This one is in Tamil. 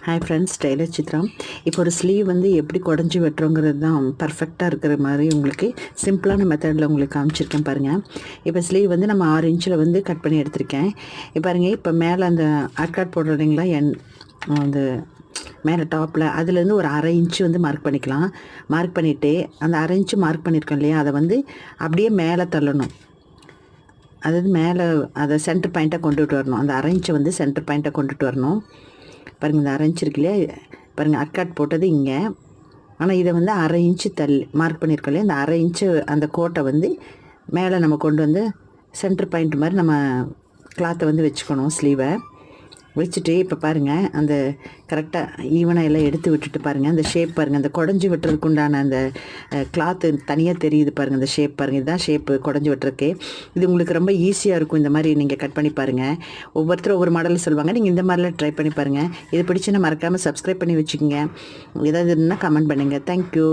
Hi friends, Taylor Chitra. இப்போ ஒரு ஸ்லீவ் வந்து எப்படி குடஞ்சி வெட்டுறோங்கிறது தான் பர்ஃபெக்டாக இருக்கிற மாதிரி உங்களுக்கு சிம்பிளான மெத்தடில் உங்களுக்கு காமிச்சிருக்கேன் பாருங்கள். இப்போ ஸ்லீவ் வந்து நம்ம 6 இன்ச்சில் வந்து கட் பண்ணி எடுத்திருக்கேன். இப்போ பாருங்கள், இப்போ மேலே அந்த ஆர்காட் போடுறீங்களா, அந்த மேலே டாப்பில் அதுலேருந்து ஒரு 1/2 இன்ச்சு வந்து மார்க் பண்ணிக்கலாம். மார்க் பண்ணிவிட்டு அந்த 1/2 இன்ச்சு மார்க் பண்ணியிருக்கோம் இல்லையா, அதை வந்து அப்படியே மேலே தள்ளணும். அதாவது மேலே அதை சென்டர் பாயிண்ட்டாக கொண்டுட்டு வரணும். அந்த 1/2 இன்ச்சை வந்து சென்டர் பாயிண்ட்டாக கொண்டுட்டு வரணும். பாருங்கள், இந்த 1/2 இன்ச் இருக்கு இல்லையா, பாருங்கள் அர்காட் போட்டது இங்கே. ஆனால் இதை வந்து 1/2 இன்ச்சு மார்க் பண்ணியிருக்கோம் இல்லையா, இந்த 1/2 இன்ச்சு அந்த கோட்டை வந்து மேலே நம்ம கொண்டு வந்து சென்டர் பாயிண்ட் மாதிரி நம்ம கிளாத்தை வந்து வச்சுக்கணும். ஸ்லீவை வச்சுட்டு இப்போ பாருங்கள், அந்த கரெக்டாக ஈவனாக எல்லாம் எடுத்து விட்டுட்டு பாருங்கள், அந்த ஷேப் பாருங்கள், அந்த குடஞ்சி வெட்டுறதுக்கு உண்டான அந்த கிளாத்து தனியாக தெரியுது பாருங்கள். அந்த ஷேப் பாருங்கள், இதுதான் ஷேப்பு குடஞ்சி வெட்டுறதுக்கு. இது உங்களுக்கு ரொம்ப ஈஸியாக இருக்கும். இந்த மாதிரி நீங்கள் கட் பண்ணி பாருங்கள். ஒவ்வொருத்தரும் ஒவ்வொரு மாடலில் சொல்லுவாங்க, நீங்கள் இந்த மாதிரிலாம் ட்ரை பண்ணி பாருங்கள். இது பிடிச்சுன்னா மறக்காமல் சப்ஸ்கிரைப் பண்ணி வச்சுக்கோங்க. ஏதாவது இருந்தால் கமெண்ட் பண்ணுங்கள். தேங்க்யூ.